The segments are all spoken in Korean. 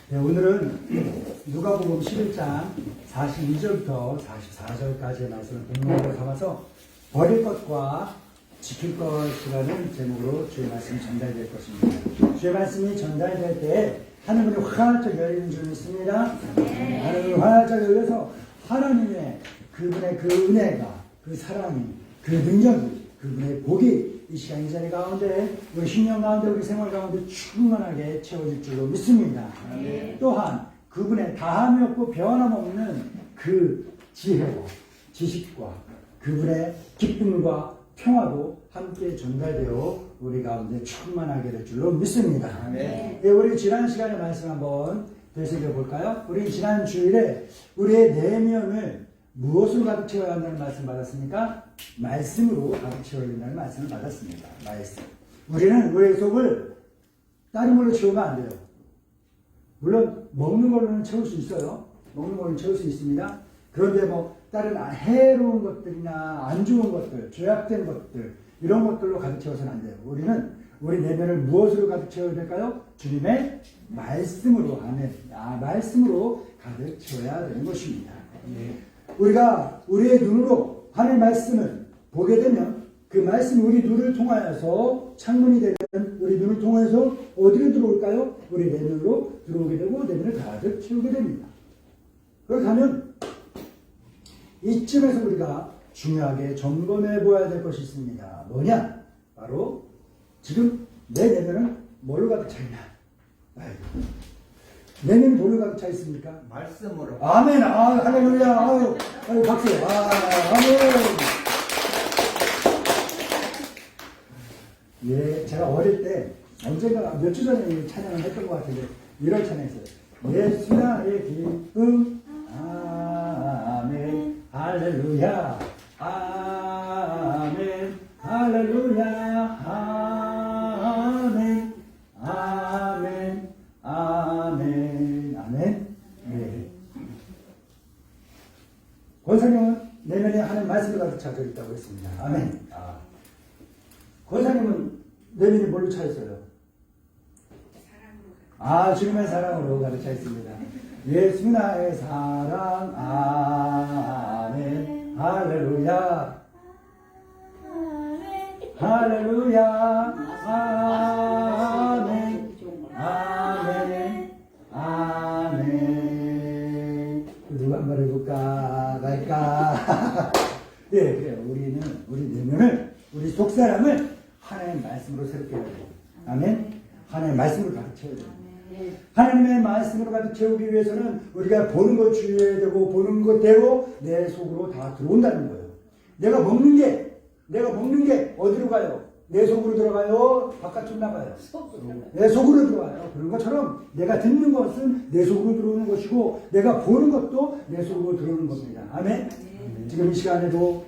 네, 오늘은 누가복음 11장 42절부터 44절까지의 말씀을 본문으로 삼아서 버릴 것과 지킬 것이라는 제목으로 주의 말씀이 전달될 것입니다. 주의 말씀이 전달될 때 하늘문이 활짝 열리는 줄 믿습니다. 하늘문이 활짝 열려서 하나님의 그분의 그 은혜가, 그 사랑이, 그 능력이, 그분의 복이 이 시간 이 자리 가운데 우리 신령 가운데 우리 생활 가운데 충만하게 채워질 줄로 믿습니다. 또한 그분의 다함이 없고 변함없는 그 지혜와 지식과 그분의 기쁨과 평화도 함께 전달되어 우리 가운데 충만하게 될 줄로 믿습니다. 네, 우리 지난 시간에 말씀 한번 되새겨 볼까요? 우리 지난 주일에 우리의 내면을 무엇으로 가득 채워야 한다는 말씀 받았습니까? 말씀으로 가득 채워야 된다는 말씀을 받았습니다. 말씀. 우리는 우리의 속을 다른 걸로 채우면 안 돼요. 물론 먹는 걸로는 채울 수 있어요. 먹는 걸로는 채울 수 있습니다. 그런데 다른 해로운 것들이나 안 좋은 것들, 죄악된 것들 이런 것들로 가득 채워서는 안 돼요. 우리는 우리 내면을 무엇으로 가득 채워야 될까요? 주님의 말씀으로 하는 말씀으로 가득 채워야 되는 것입니다. 우리가 우리의 눈으로 하나님의 말씀을 보게 되면 그 말씀이 우리 눈을 통하여서 창문이 되는 우리 눈을 통해서 어디로 들어올까요? 우리 내면으로 들어오게 되고 내면을 가득 채우게 됩니다. 그렇다면 이쯤에서 우리가 중요하게 점검해 보아야 될 것이 있습니다. 뭐냐? 바로 지금 내 내면은 뭘로 가득 차 있나? 내면이 뭘로 가득 차 있습니까? 말씀으로. 아멘. 할렐루야. 아유, 박수. 아멘. 예, 제가 어릴 때 언젠가 몇 주 전에 찬양을 했던 것 같은데 이런 찬양했어요. 예수 나의 기쁨. 아멘. 할렐루야. 아멘. 할렐루야. 아멘. 아멘. 아멘. 아멘. 네. 권사님은 내면에 하는 말씀을 가득 차져 있다고 했습니다. 아멘. 권사님은 내면이 뭘로 차 있어요? 주님의 사랑으로 가득 차 있습니다. 예수 나의 사랑. 아멘. 할렐루야. 할렐루야. 아멘. 아멘. 아멘. 누가 한번 해볼까? 갈까? 네, 그래요. 우리는 우리 내면을, 우리 속사람을 하나님의 말씀으로 새롭게 해야 돼요. 아멘. 하나님의 말씀으로 가득 채워야 돼요. 하나님의 말씀으로 가득 채우기 위해서는 우리가 보는 것 주의해야 되고 보는 것대로 내 속으로 다 들어온다는 거예요. 내가 먹는 게 어디로 가요? 내 속으로 들어가요? 바깥으로 나가요? 내 속으로 들어가요. 그런 것처럼 내가 듣는 것은 내 속으로 들어오는 것이고 내가 보는 것도 내 속으로 들어오는 겁니다. 아멘? 지금 이 시간에도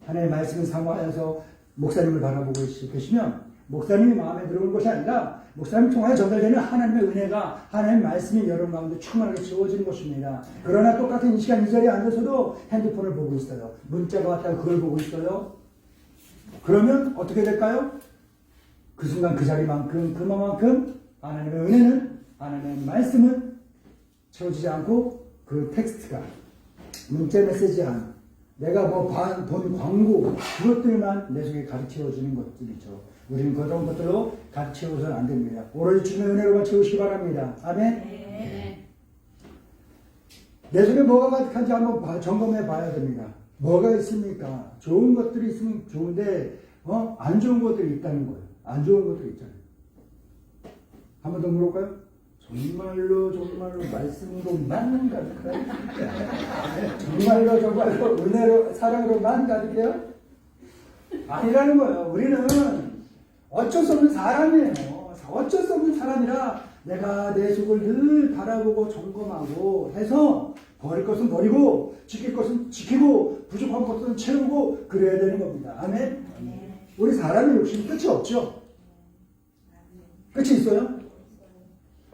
하나님의 말씀을 사모하여서 목사님을 바라보고 계시면 목사님이 마음에 들어오는 것이 아니라 목사님 통하여 전달되는 하나님의 은혜가 하나님의 말씀이 여러분 가운데 충만하게 채워지는 것입니다. 그러나 똑같은 이 시간 이 자리에 앉아서도 핸드폰을 보고 있어요. 문자가 왔다가 그걸 보고 있어요. 그러면 어떻게 될까요? 그 순간 그 자리만큼 그만큼 하나님의 은혜는 하나님의 말씀은 채워지지 않고 그 텍스트가 문자 메시지한 내가 본 광고 그것들만 내 속에 가득 채워지는 것들이죠. 우리는 그런 것들로 가득 채워서는 안 됩니다. 오로지 주님의 은혜로만 채우시기 바랍니다. 아멘. 내 속에 뭐가 가득한지 한번 점검해 봐야 됩니다. 뭐가 있습니까? 좋은 것들이 있으면 좋은데 안 좋은 것들이 있다는 거예요. 안 좋은 것들이 있잖아요. 한 번 더 물어볼까요? 정말로 말씀으로만 가득해요? 정말로 은혜로 사랑으로만 가득해요? 아니라는 거예요. 우리는 어쩔 수 없는 사람이에요. 어쩔 수 없는 사람이라 내가 내 속을 늘 바라보고 점검하고 해서 버릴 것은 버리고 지킬 것은 지키고 부족한 것은 채우고 그래야 되는 겁니다. 아멘? 우리 사람의 욕심 끝이 없죠? 끝이 있어요?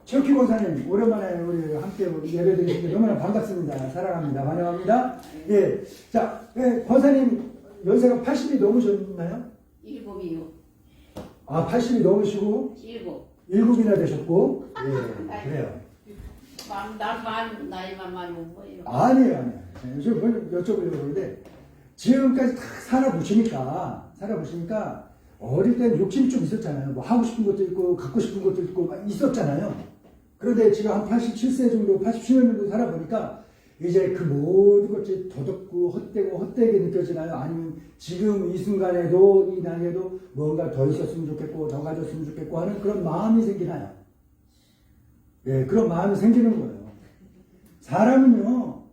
최욱희 권사님 오랜만에 우리 함께 예배드리는데 너무나 반갑습니다. 사랑합니다. 환영합니다. 예, 자, 권사님 연세가 80이 넘으셨나요? 7이요. 80이 넘으시고 7. 7이나 되셨고, 예, 그래요. 나이만 많으면 뭐예요? 아니에요. 저 여쭤보려고 그러는데, 지금까지 다 살아보시니까, 어릴 때는 욕심이 좀 있었잖아요. 뭐 하고 싶은 것도 있고, 갖고 싶은 것도 있고, 막 있었잖아요. 그런데 지금 한 87세 정도, 87년 정도 살아보니까, 이제 그 모든 것이 더덥고 헛되게 느껴지나요? 아니면 지금 이 순간에도, 이 나이에도 뭔가 더 있었으면 좋겠고, 더 가졌으면 좋겠고 하는 그런 마음이 생기나요? 예, 그런 마음이 생기는 거예요. 사람은요,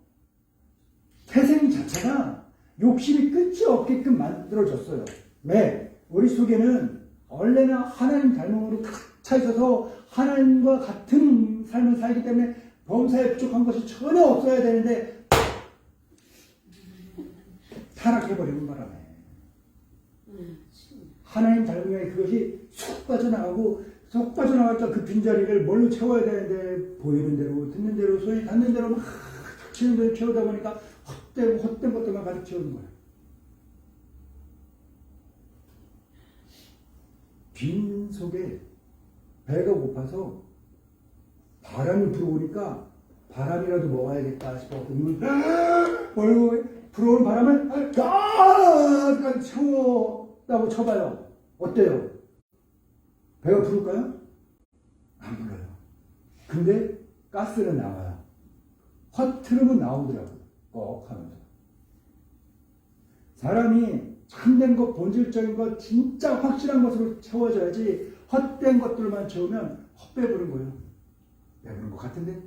태생 자체가 욕심이 끝이 없게끔 만들어졌어요. 왜? 우리 속에는 원래는 하나님 닮음으로 꽉 차 있어서 하나님과 같은 삶을 살기 때문에 범사에 부족한 것이 전혀 없어야 되는데 타락해버리는 바람에 하나님 닮음에 그것이 쏙 빠져나갔다 그 빈자리를 뭘로 채워야 되는데 보이는 대로 듣는 대로 소리 닿는 대로 막 치는 대로 채우다 보니까 헛된 것들만 가득 채우는 거예요. 빈 속에 배가 고파서 바람이 불어오니까 바람이라도 먹어야겠다 싶어서 불어오는 바람을 약간 채웠다고 쳐봐요. 어때요? 배가 부를까요? 안 불러요. 근데 가스는 나와요. 허트름은 나오더라고요. 꼭 하면서. 사람이 참된 것, 본질적인 것, 진짜 확실한 것으로 채워져야지 헛된 것들만 채우면 헛배부른 거예요. 배부른 것 같은데?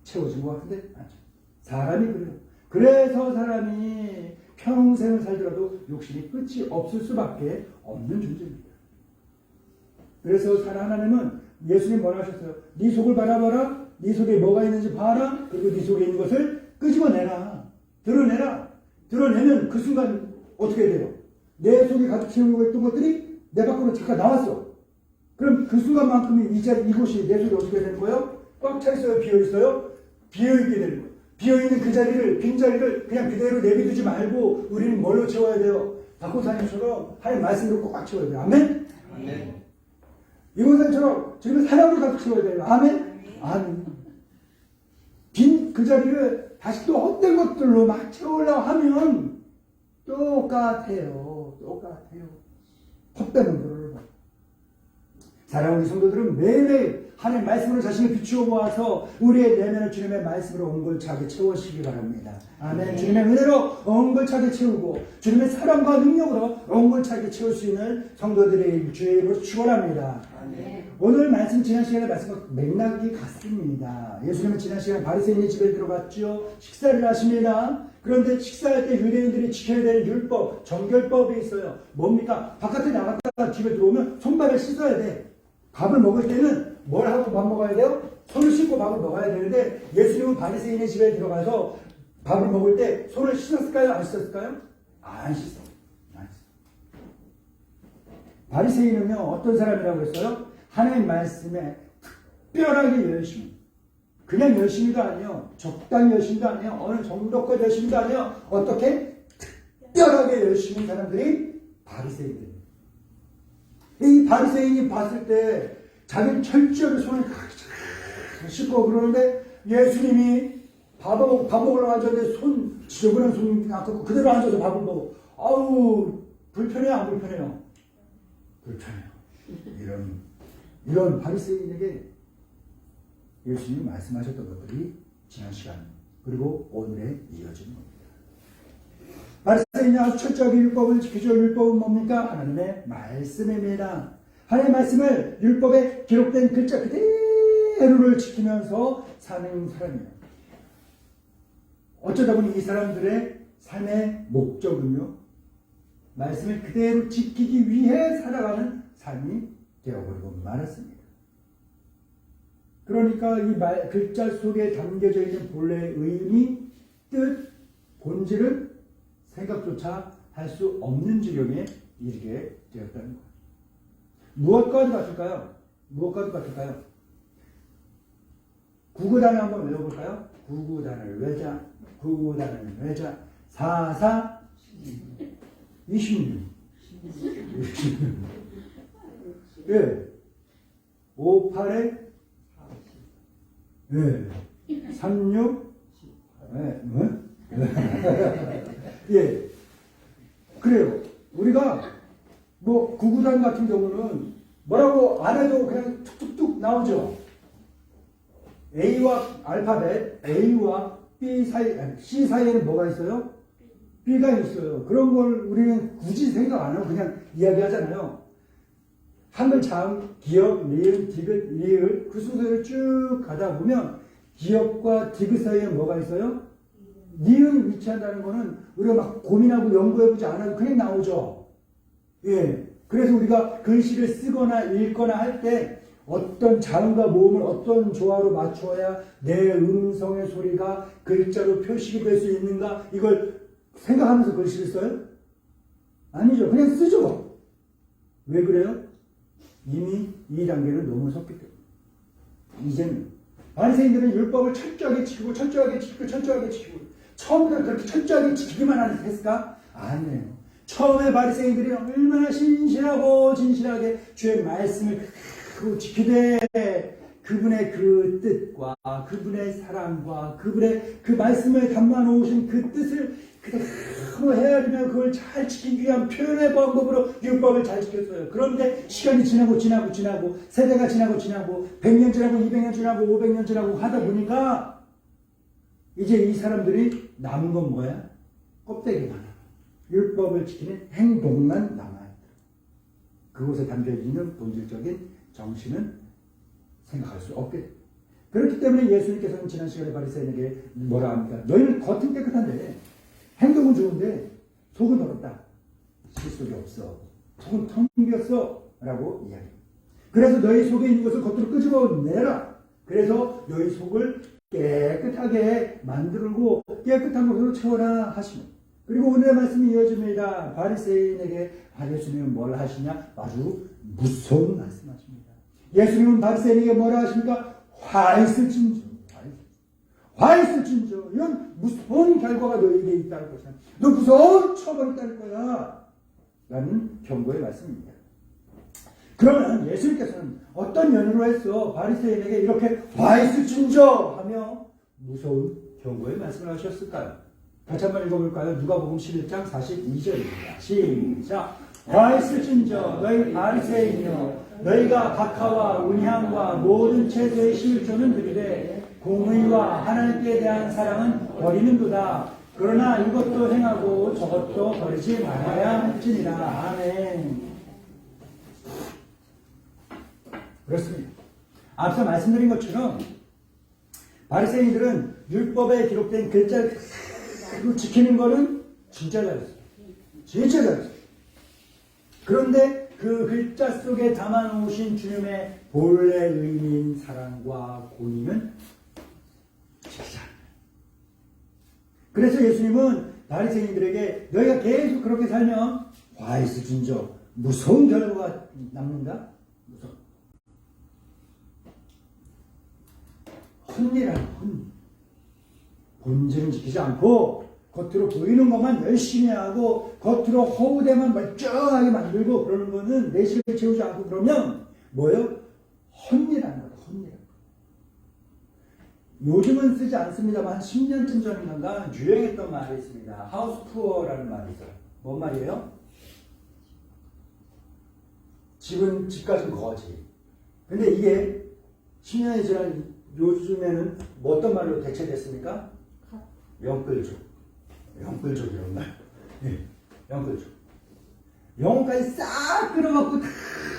채워진 것 같은데? 아니죠. 사람이 그래요. 그래서 사람이 평생을 살더라도 욕심이 끝이 없을 수밖에 없는 존재입니다. 그래서 하나님은 예수님 뭐라 하셨어요? 네 속을 바라봐라. 네 속에 뭐가 있는지 봐라. 그리고 네 속에 있는 것을 끄집어내라. 드러내라. 드러내면 그 순간 어떻게 돼요? 내 속에 가득 채우고 있던 것들이 내 밖으로 잠깐 나왔어. 그럼 그 순간만큼이 이곳이 내 속에 어떻게 되는 거예요? 꽉 차 있어요? 비어 있어요? 비어 있게 되는 거예요. 비어 있는 그 자리를, 빈 자리를 그냥 그대로 내비두지 말고 우리는 뭘로 채워야 돼요? 박호사님처럼 하나님 말씀으로 꼭 꽉 채워야 돼요. 아멘? 아멘. 이곳사님처럼 지금 사랑으로 가득 채워야 돼요. 아멘? 아멘. 빈 그 자리를 다시 또 헛된 것들로 막 채우려고 하면 똑같아요. 헛되는 거를. 사랑하는 성도들은 매일매일 하나님 말씀으로 자신을 비추어 모아서 우리의 내면을 주님의 말씀으로 옹골차게 채우시기 바랍니다. 아멘. 주님의 은혜로 옹골차게 채우고 주님의 사랑과 능력으로 옹골차게 채울 수 있는 성도들의 주의 이름으로 축원합니다. 오늘 말씀 지난 시간에 말씀과 맥락이 같습니다. 예수님은 지난 시간에 바리새인의 집에 들어갔죠. 식사를 하십니다. 그런데 식사할 때 유대인들이 지켜야 되는 율법, 정결법이 있어요. 뭡니까? 바깥에 나갔다가 집에 들어오면 손발을 씻어야 돼. 밥을 먹을 때는 뭘 하고 밥 먹어야 돼요? 손을 씻고 밥을 먹어야 되는데 예수님은 바리새인의 집에 들어가서 밥을 먹을 때 손을 씻었을까요? 안 씻었을까요? 안 씻어. 바리새인은요 어떤 사람이라고 했어요? 하나님 말씀에 특별하게 열심히, 그냥 열심히가 아니에요. 적당히 열심히도 아니에요. 어느 정도껏 열심히도 아니에요. 어떻게? 특별하게 열심히 사람들이 바리새인들입니다. 이 바리새인이 봤을 때 자기는 철저하게 손을 씻고 그러는데 예수님이 밥 먹으러 앉았는데 지저분한 손 닦고 그대로 앉아서 밥을 먹어. 아우 불편해요? 안 불편해요? 불편해요. 이런 바리새인에게 예수님이 말씀하셨던 것들이 지난 시간 그리고 오늘에 이어지는 겁니다. 바리새인이 아주 철저하게 율법을 지키죠. 율법은 뭡니까? 하나님의 말씀입니다. 하나님의 말씀을 율법에 기록된 글자 그대로를 지키면서 사는 사람이에요. 어쩌다 보니 이 사람들의 삶의 목적은요, 말씀을 그대로 지키기 위해 살아가는 삶이 되어버리고 말았습니다. 그러니까 이 글자 속에 담겨져 있는 본래의 의미, 뜻, 본질은 생각조차 할 수 없는 지경에 이르게 되었다는 거예요. 무엇과도 같을까요? 무엇과도 같을까요? 구구단을 한번 외워볼까요? 구구단을 외자, 구구단을 외자, 4, 26. 예. 58에 예. 36 예. 예. 그래요. 우리가 뭐 구구단 같은 경우는 뭐라고 안 해도 그냥 툭툭툭 나오죠. A와 알파벳 A와 B 사이, C 사이에는 뭐가 있어요? B가 있어요. 그런 걸 우리는 굳이 생각 안 하고 그냥 이야기하잖아요. 한글 자음, 기역, 리을, 디귿, 리을 그 순서를 쭉 가다 보면 기역과 디귿 사이에 뭐가 있어요? 리을이 위치한다는 거는 우리가 막 고민하고 연구해보지 않아도 그냥 나오죠. 예. 그래서 우리가 글씨를 쓰거나 읽거나 할 때 어떤 자음과 모음을 어떤 조화로 맞추어야 내 음성의 소리가 글자로 표식이 될 수 있는가 이걸 생각하면서 글씨를 써요? 아니죠. 그냥 쓰죠. 왜 그래요? 이미 이 단계는 넘어섰기 때문에. 이제는 바리새인들은 율법을 철저하게 지키고 철저하게 지키고 철저하게 지키고 처음부터 그렇게 철저하게 지키기만 했을까? 아니에요. 처음에 바리새인들이 얼마나 신실하고 진실하게 주의 말씀을 지키되 그분의 그 뜻과 그분의 사랑과 그분의 그 말씀을 담아 놓으신 그 뜻을 그대로 헤아리며 그걸 잘 지키기 위한 표현의 방법으로 율법을 잘 지켰어요. 그런데 시간이 지나고 세대가 지나고 100년 지나고 200년 지나고 500년 지나고 하다 보니까 이제 이 사람들이 남은 건 뭐야? 껍데기만. 율법을 지키는 행동만 남아있다. 그곳에 담겨있는 본질적인 정신은 생각할 수 없게 됩니다. 그렇기 때문에 예수님께서는 지난 시간에 바리새인에게 뭐라 합니까? 너희는 겉은 깨끗한데 행동은 좋은데 속은 더럽다. 실속이 없어. 속은 텅 비었어. 라고 이야기합니다. 그래서 너희 속에 있는 것을 겉으로 끄집어내라. 그래서 너희 속을 깨끗하게 만들고 깨끗한 것으로 채워라 하십니다. 그리고 오늘의 말씀이 이어집니다. 바리새인에게 예수님은 뭘 하시냐? 아주 무서운 말씀하십니다. 예수님은 바리새인에게 뭐라 하십니까? 화 있을진저. 화 있을진저. 이런 무서운 결과가 너에게 있다는 것이야. 너 무서운 처벌이 있다는 거야. 라는 경고의 말씀입니다. 그러면 예수님께서는 어떤 연유로 해서 바리새인에게 이렇게 화 있을진저 하며 무서운 경고의 말씀을 하셨을까요? 같이 한번 읽어볼까요? 누가복음 11장 42절입니다. 시작. 화 있을진저 너희 바리새인이여 너희가 박하와 운향과 모든 채소의 실조는 들이되 공의와 하나님께 대한 사랑은 버리는도다. 그러나 이것도 행하고 저것도 버리지 말아야 할지니라. 아멘. 그렇습니다. 앞서 말씀드린 것처럼 바리새인들은 율법에 기록된 글자를 지키는 거는 진짜 잘했어요. 진짜 잘했어요. 그런데 그 글자 속에 담아놓으신 주님의 본래 의미인 사랑과 공의는 지키지 않아요. 그래서 예수님은 바리새인들에게 너희가 계속 그렇게 살면 화 있을진저 무서운 결과가 남는다. 무서워. 혼이라는 혼. 본질은 지키지 않고 겉으로 보이는 것만 열심히 하고 겉으로 허우대만 멀쩡하게 만들고 그러는 거는 내실을 채우지 않고 그러면 뭐예요? 혼이라는 거다. 혼이라는 거. 요즘은 쓰지 않습니다만 한 10년쯤 전인가 유행했던 말이 있습니다. 하우스 푸어라는 말이 있어요. 뭔 말이에요? 집은 집값은 거지. 근데 이게 10년이 지난 요즘에는 뭐 어떤 말로 대체됐습니까? 영끌족. 영끌족이란 말. 네, 영끌족. 영혼까지 싹 끌어갖고 다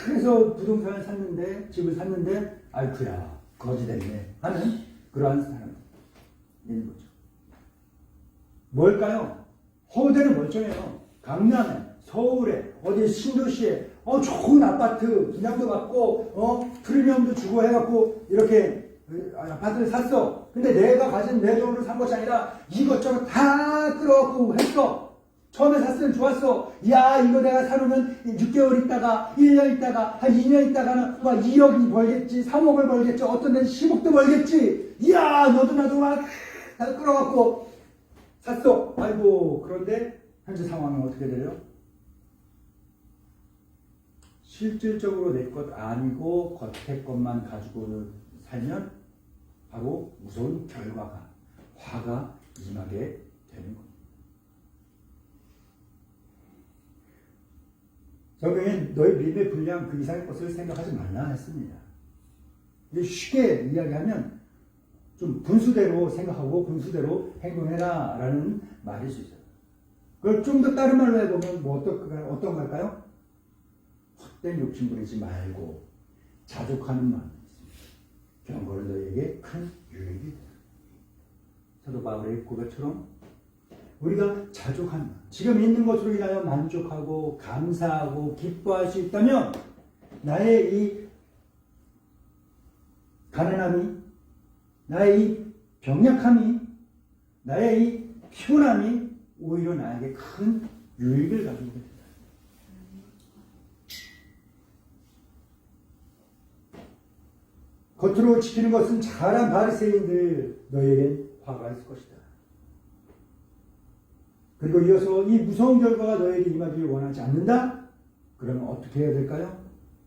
해서 부동산을 샀는데, 집을 샀는데, 아이쿠야, 거지 됐네. 하는 그러한 사람인 거죠. 뭘까요? 허우대는 멀쩡해요. 강남에, 서울에, 어디 신도시에, 좋은 아파트, 분양도 받고, 프리미엄도 주고 해갖고, 이렇게 아파트를 샀어. 근데 내가 가진 내 돈으로 산 것이 아니라 이것저것 다 끌어갖고 했어. 처음에 샀으면 좋았어. 야, 이거 내가 사놓으면 6개월 있다가, 1년 있다가, 한 2년 있다가는 막 2억이 벌겠지, 3억을 벌겠지, 어떤 데는 10억도 벌겠지. 이야, 너도 나도 막 다 끌어갖고 샀어. 아이고, 그런데 현재 상황은 어떻게 돼요? 실질적으로 내 것 아니고 겉의 것만 가지고 살면 바로 무서운 결과가, 화가 임하게 되는 겁니다. 성경엔 너희 믿음의 분량 그 이상의 것을 생각하지 말라 했습니다. 쉽게 이야기하면 좀 분수대로 생각하고 분수대로 행동해라 라는 말일 수 있어요. 그걸 좀 더 다른 말로 해보면 뭐 어떤 걸까요? 헛된 욕심 부리지 말고 자족하는 마음이 있습니다. 경고는 너희에게 큰 유익이 된다. 사도 바울의 고백처럼 우리가 자족하는 마음, 지금 있는 것으로 인하여 만족하고 감사하고 기뻐할 수 있다면 나의 이 가난함이, 나의 이 병약함이, 나의 이 피곤함이 오히려 나에게 큰 유익을 가지게 됩니다. 겉으로 지키는 것은 잘한 바리새인들, 너에겐 화가 있을 것이다. 그리고 이어서 이 무서운 결과가 너에게 임하기를 원하지 않는다? 그러면 어떻게 해야 될까요?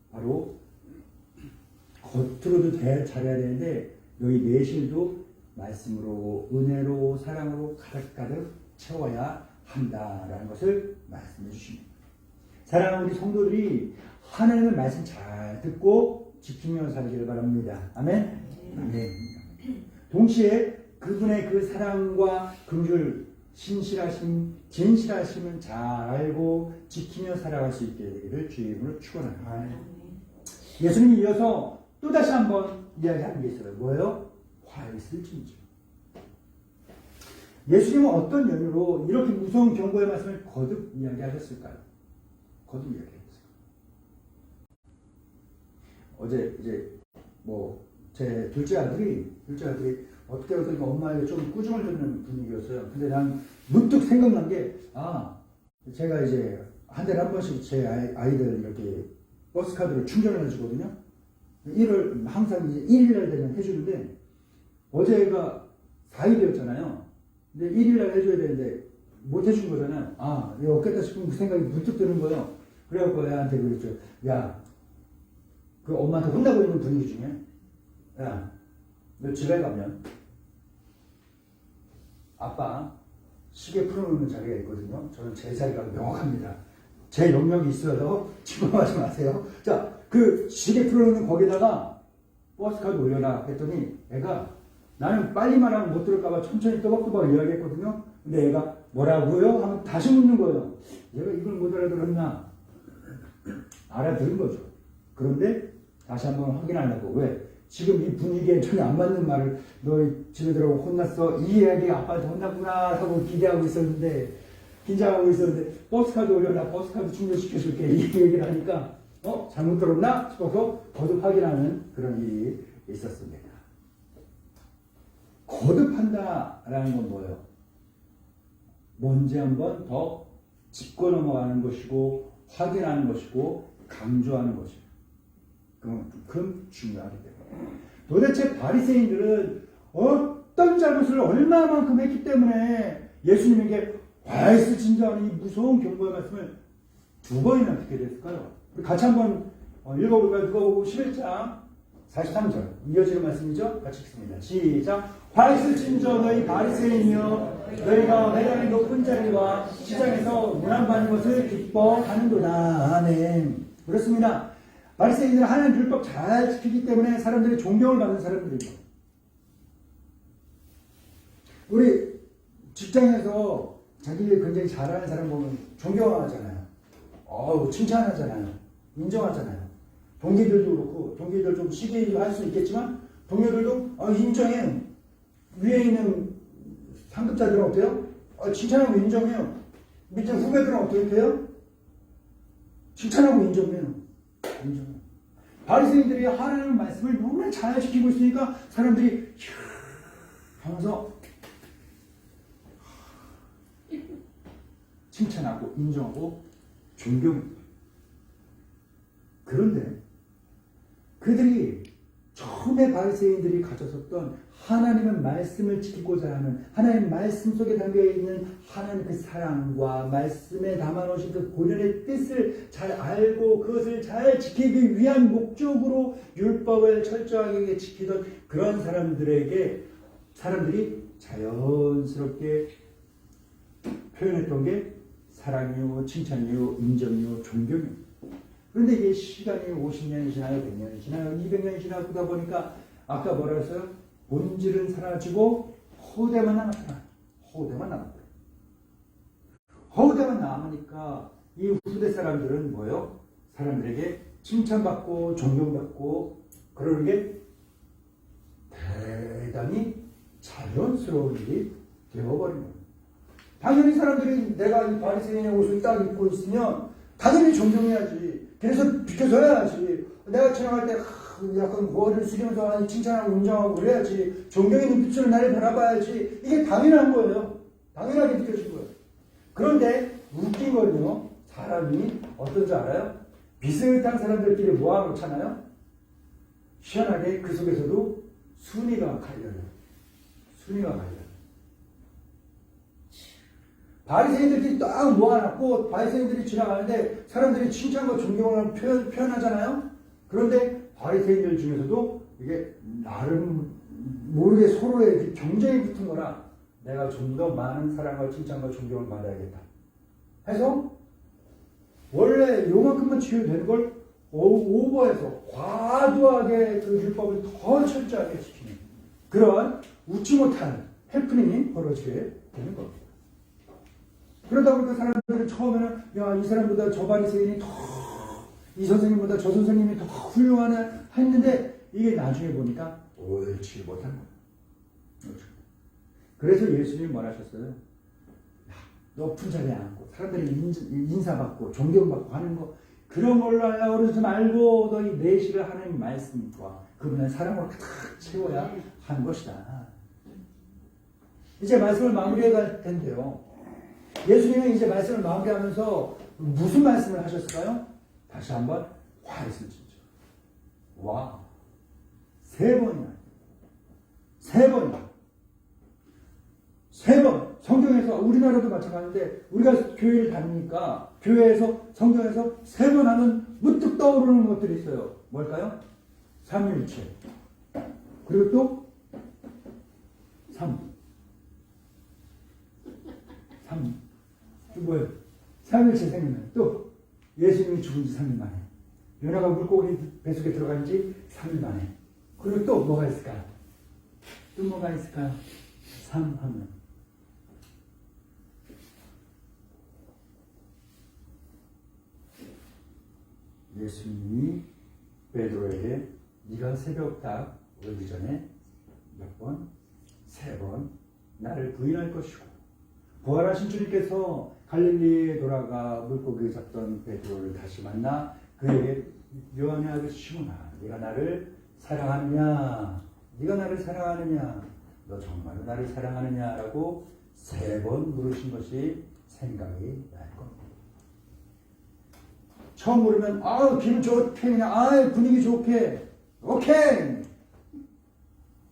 바로 겉으로도 잘해야 되는데 너희 내실도 말씀으로, 은혜로, 사랑으로 가득가득 채워야 한다라는 것을 말씀해 주십니다. 사랑하는 우리 성도들이 하나님의 말씀 잘 듣고 지키며 살기를 바랍니다. 아멘? 아멘. 동시에 그분의 그 사랑과 긍휼, 신실하심, 진실하심은 잘 알고 지키며 살아갈 수 있게 되기를 주의 이름으로 축원합니다. 예수님이 이어서 또다시 한번 이야기하는 게 있어요. 뭐예요? 화 있을 진저. 예수님은 어떤 연유로 이렇게 무서운 경고의 말씀을 거듭 이야기하셨을까요? 거듭 이야기했어요. 어제 이제 제 둘째 아들이 어떻게 보니까 엄마에게 좀 꾸중을 듣는 분위기였어요. 근데 난 문득 생각난 게, 제가 이제 한 달에 한 번씩 제 아이들 이렇게 버스 카드로 충전을 해주거든요. 항상 이제 1일날 되면 해주는데, 어제가 4일이었잖아요. 근데 1일날 해줘야 되는데, 못 해준 거잖아요. 이거 없겠다 싶은 그 생각이 문득 드는 거예요. 그래갖고 애한테 그랬죠. 야, 그 엄마한테 혼나고 있는 분위기 중에, 야, 너 집에 가면, 아빠 시계 풀어놓는 자리가 있거든요. 저는 제 자리가 명확합니다. 제 영역이 있어서 침범하지 마세요. 자, 그 시계 풀어놓는 거기다가 버스카드 올려라 했더니 애가, 나는 빨리 말하면 못 들을까봐 천천히 또박또박 이야기했거든요. 근데 애가 뭐라고요? 하면 다시 묻는 거예요. 얘가 이걸 못 알아들었나? 알아들은 거죠. 그런데 다시 한번 확인하려고. 왜? 지금 이 분위기에 전혀 안 맞는 말을, 너 집에 들어오고 혼났어, 이 이야기 아빠한테 혼났구나 하고 긴장하고 있었는데 버스카드 올려라, 버스카드 충전시켜줄게, 이 얘기를 하니까 잘못 들었나 싶어서 거듭 확인하는 그런 일이 있었습니다. 거듭한다라는 건 뭐예요? 뭔지 한번 더 짚고 넘어가는 것이고, 확인하는 것이고, 강조하는 것이에요. 그만큼 중요하기 때문에. 도대체 바리새인들은 어떤 잘못을 얼마만큼 했기 때문에 예수님에게 화 있을 진저하는 이 무서운 경고의 말씀을 2번이나 듣게 됐을까요? 같이 한번 읽어볼까요? 누가복음 11장 43절 이어지는 말씀이죠? 같이 읽습니다. 시작. 화 있을 진저 너희 바리새인이여, 너희가 회당의 높은 자리와 시장에서 문안받는 것을 기뻐하는도다. 아멘. 그렇습니다. 바리새인들은 하나님 율법 잘 지키기 때문에 사람들이 존경을 받는 사람들이죠. 우리 직장에서 자기를 굉장히 잘하는 사람 보면 존경하잖아요. 칭찬하잖아요. 인정하잖아요. 동기들도 그렇고, 동기들 좀 시기를 할 수 있겠지만 동료들도 인정해요. 위에 있는 상급자들은 어때요? 칭찬하고 인정해요. 밑에 후배들은 어떻게 해요? 칭찬하고 인정해요. 바리새인들이 하나님의 말씀을 너무나 잘 지키고 있으니까 사람들이 하면서 칭찬하고 인정하고 존경합니다. 그런데 그들이 처음에 바리새인들이 가졌었던 하나님의 말씀을 지키고자 하는 하나님 말씀 속에 담겨있는 하나님 그 사랑과 말씀에 담아놓으신 그 본연의 뜻을 잘 알고 그것을 잘 지키기 위한 목적으로 율법을 철저하게 지키던 그런 사람들이 자연스럽게 표현했던 게 사랑이요, 칭찬이요, 인정이요, 종교요. 그런데 이게 시간이 50년이 지나요, 100년이 지나요, 200년이 지나다 보니까 아까 뭐라 했어요? 본질은 사라지고 허대만 남았잖아. 허대만 남았다. 허대만 남으니까 이 후대 사람들은 뭐예요? 사람들에게 칭찬받고 존경받고 그러는 게 대단히 자연스러운 일이 되어버린 거예요. 당연히 사람들이 내가 이 바리새인의 옷을 딱 입고 있으면 당연히 존경해야지. 그래서 비켜서야지. 내가 지나갈 때 약간 머리를 숙이면서 칭찬하고 인정하고 그래야지. 존경의 눈빛으로 나를 바라봐야지. 이게 당연한 거예요. 당연하게 느껴진 거예요. 그런데 웃긴 거는요. 사람이 어떤 줄 알아요? 비슷한 사람들끼리 모아놓잖아요. 희한하게 그 속에서도 순위가 갈려요. 순위가 갈려요. 바리새인들끼리 딱 모아놨고 바리새인들이 지나가는데 사람들이 칭찬과 존경을 표현하잖아요. 그런데 바리새인들 중에서도 이게 나름 모르게 서로의 경쟁이 붙은 거라 내가 좀 더 많은 사랑과 칭찬과 존경을 받아야겠다 해서 원래 요만큼만 지켜도 되는 걸 오버해서 과도하게 그 율법을 더 철저하게 지키는 그런 웃지 못하는 해프닝이 벌어지게 되는 겁니다. 그러다 보니까 사람들은 처음에는 야, 이 사람보다 저 바리새인이 더, 이 선생님보다 저 선생님이 더 훌륭하네 했는데 이게 나중에 보니까 옳지 못한 거예요. 그래서 예수님이 뭐라 하셨어요? 높은 자리에 앉고 사람들이 인사받고 존경받고 하는 거 그런 걸로 하려고 그러지 말고 너희 내실을 하나님 말씀과 그분의 사랑으로 가득 채워야 하는 것이다. 이제 말씀을 마무리해야 텐데요. 예수님은 이제 말씀을 마무리하면서 무슨 말씀을 하셨을까요? 다시 한번 화했을 진짜. 와, 3번이나. 3번이나. 3번. 성경에서 우리나라도 마찬가지인데 우리가 교회를 다니니까 교회에서 성경에서 3번 하면 문득 떠오르는 것들이 있어요. 뭘까요? 삼위일체. 그리고 또 3. 또 뭐예요? 3일째 생각나요. 또 예수님이 죽은 지 3일 만에. 요나가 물고기 뱃속에 들어간 지 3일 만에. 그리고 또 뭐가 있을까요? 또 뭐가 있을까요? 3 하면. 예수님이 베드로에게 네가 새벽 딱 오기 전에 몇 번? 3번 나를 부인할 것이고 부활하신 주님께서 갈릴리에 돌아가 물고기 잡던 베드로를 다시 만나 그에게 요한의 아들 시몬아 네가 나를 사랑하느냐 네가 나를 사랑하느냐 너 정말로 나를 사랑하느냐라고 3번 물으신 것이 생각이 날 겁니다. 처음 물으면 기분 좋게 그냥 분위기 좋게 오케이.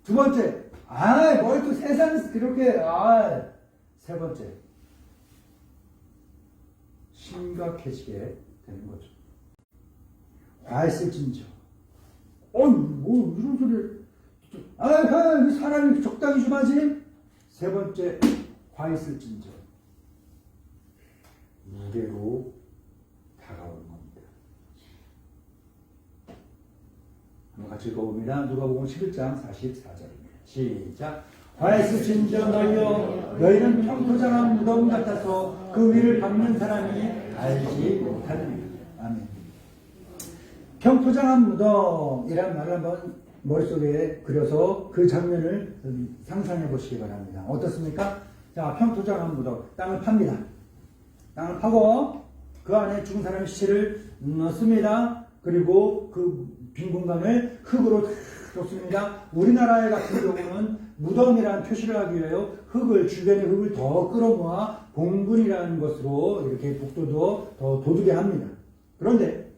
두 번째 뭘 또 세상에서 그렇게 3번째 심각해지게 되는 거죠. 화했을진저 뭐 이런 소리를 사람이 적당히 좀 하지. 3번째 화했을진저 무게로 다가오는 겁니다. 한번 같이 읽어봅니다. 누가복음 11장 44절입니다. 시작. 화했을진저 너희는 평토장한 무덤 같아서 그 위를 밟는 사람이 알지 못하느니라. 아멘. 평토장한 무덤이란 말을 한번 머릿속에 그려서 그 장면을 상상해 보시기 바랍니다. 어떻습니까? 자, 평토장한 무덤. 땅을 팝니다. 땅을 파고 그 안에 죽은 사람의 시체를 넣습니다. 그리고 그 빈 공간을 흙으로 덮습니다. 우리나라 같은 경우는 무덤이라는 표시를 하기 위하여 주변의 흙을 더 끌어모아 봉분이라는 것으로 이렇게 복도도 더 돋우게 합니다. 그런데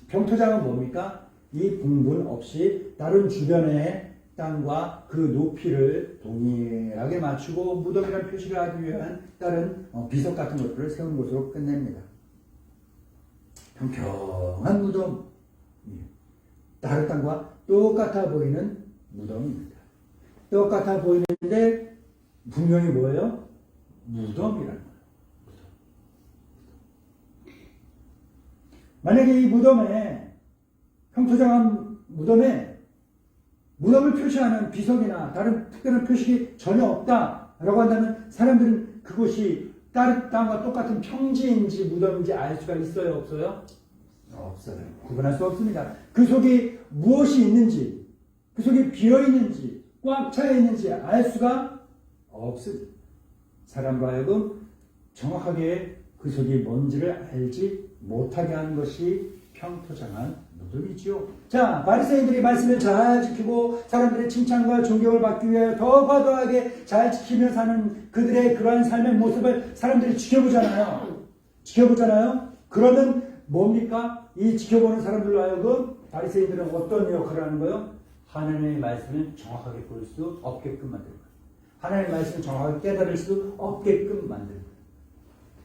평토장은 뭡니까? 이 분분 없이 다른 주변의 땅과 그 높이를 동일하게 맞추고 무덤이라는 표시를 하기 위한 다른 비석 같은 것들을 세운 것으로 끝냅니다. 평평한 무덤, 다른 땅과 똑같아 보이는 무덤입니다. 똑같아 보이는데 분명히 뭐예요? 무덤이라는 거예요. 만약에 이 무덤에, 평토장한 무덤에 무덤을 표시하는 비석이나 다른 특별한 표식이 전혀 없다라고 한다면 사람들은 그곳이 다른 땅과 똑같은 평지인지 무덤인지 알 수가 있어요? 없어요? 없어요. 구분할 수 없습니다. 그 속에 무엇이 있는지, 그 속에 비어있는지, 꽉 차 있는지 알 수가 없습니다. 사람으로 하여금 정확하게 그 속이 뭔지를 알지 못하게 하는 것이 평토장한 무덤이지요. 자, 바리새인들이 말씀을 잘 지키고 사람들의 칭찬과 존경을 받기 위해 더 과도하게 잘 지키며 사는 그들의 그러한 삶의 모습을 사람들이 지켜보잖아요. 그러면 뭡니까? 이 지켜보는 사람들로 하여금 바리새인들은 어떤 역할을 하는 거예요? 하나님의 말씀을 정확하게 볼 수 없게끔 만드는 거예요. 하나님의 말씀을 정확하게 깨달을 수 없게끔 만드는 거예요.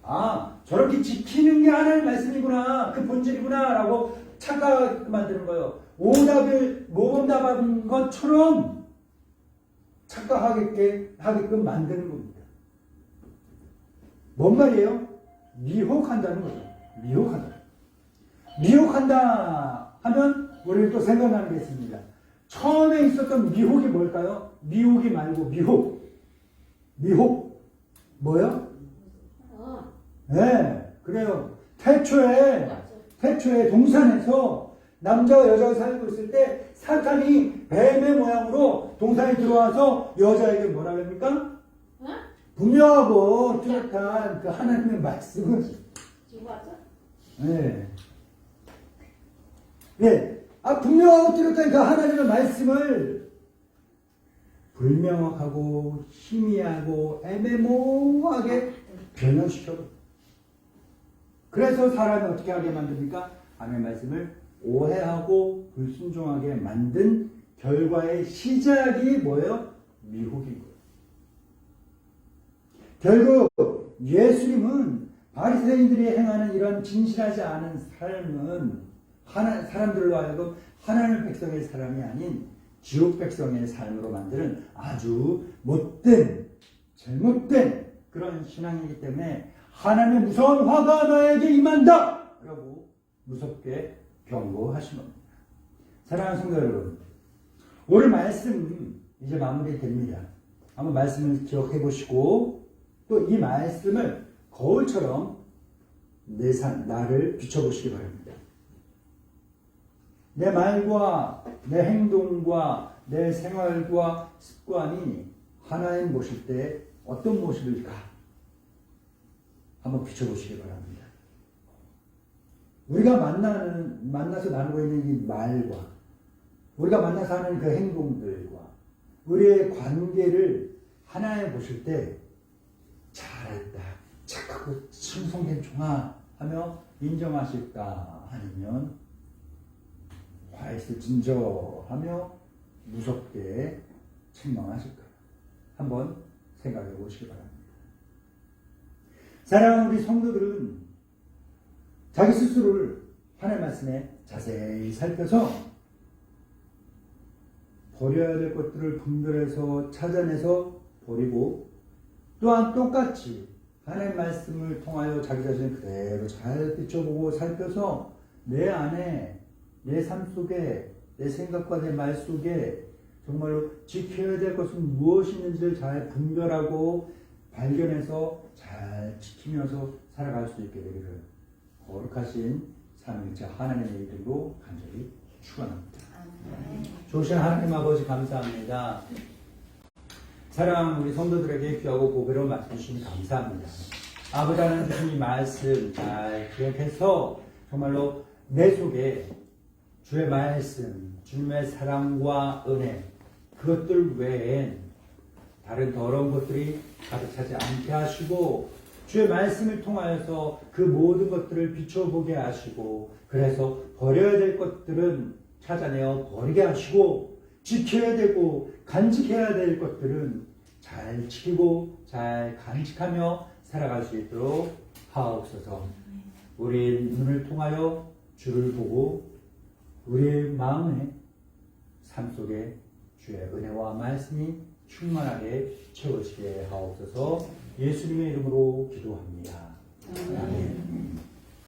아, 저렇게 지키는 게 하나님의 말씀이구나, 그 본질이구나 라고 착각하게 만드는 거예요. 오답을 모범답한 것처럼 착각하게끔 만드는 겁니다. 뭔 말이에요? 미혹한다는 거죠. 미혹한다 하면 우리는 또 생각나는 게 있습니다. 처음에 있었던 미혹이 뭘까요? 미혹이 말고 미혹 뭐요? 네, 그래요. 태초에 동산에서 남자와 여자가 살고 있을 때 사탄이 뱀의 모양으로 동산에 들어와서 여자에게 뭐라 그럽니까? 분명하고 뚜렷한 그 하나님의 말씀을 분명하고 뚜렷한 그 하나님의 말씀을 불명확하고 희미하고 애매모호하게 변형시켜버립니다. 그래서 사람이 어떻게 하게 만듭니까? 하나님의 말씀을 오해하고 불순종하게 만든 결과의 시작이 뭐예요? 미혹인 거예요. 결국 예수님은 바리새인들이 행하는 이런 진실하지 않은 삶은 사람들로 하여금 하나님 백성의 사람이 아닌 지옥 백성의 삶으로 만드는 아주 잘못된 그런 신앙이기 때문에 하나님의 무서운 화가 너에게 임한다! 라고 무섭게 경고하신 겁니다. 사랑하는 성도 여러분, 오늘 말씀 이제 마무리됩니다. 한번 말씀을 기억해 보시고 또 이 말씀을 거울처럼 나를 비춰보시기 바랍니다. 내 말과 내 행동과 내 생활과 습관이 하나님 보실 때 어떤 모습일까? 한번 비춰보시기 바랍니다. 우리가 만나서 나누고 있는 이 말과 우리가 만나서 하는 그 행동들과 우리의 관계를 하나님 보실 때 잘했다, 착하고 충성된 종아 하며 인정하실까? 아니면 화 있을 진저 하며 무섭게 책망하실까? 한번 생각해 보시기 바랍니다. 사랑하는 우리 성도들은 자기 스스로를 하나님의 말씀에 자세히 살펴서 버려야 될 것들을 분별해서 찾아내서 버리고 또한 똑같이 하나님의 말씀을 통하여 자기 자신을 그대로 잘 비춰보고 살펴서 내 안에 내 삶 속에 내 생각과 내 말 속에 정말로 지켜야 될 것은 무엇이 있는지를 잘 분별하고 발견해서 잘 지키면서 살아갈 수 있게 되기를 거룩하신 삼위일체 하나님의 이름으로 간절히 축원합니다. 좋으신 하나님 아버지 감사합니다. 사랑하는 우리 성도들에게 귀하고 보배로운 말씀 주시니 감사합니다. 아버지 하나님 주신 이 말씀 잘 기억해서 정말로 내 속에 주의 말씀, 주님의 사랑과 은혜 그것들 외엔 다른 더러운 것들이 가득 차지 않게 하시고 주의 말씀을 통하여서 그 모든 것들을 비춰보게 하시고 그래서 버려야 될 것들은 찾아내어 버리게 하시고 지켜야 되고 간직해야 될 것들은 잘 지키고 잘 간직하며 살아갈 수 있도록 하옵소서. 우리의 눈을 통하여 주를 보고 우리의 마음에 삶 속에 주의 은혜와 말씀이 충만하게 채워지게 하옵소서. 예수님의 이름으로 기도합니다.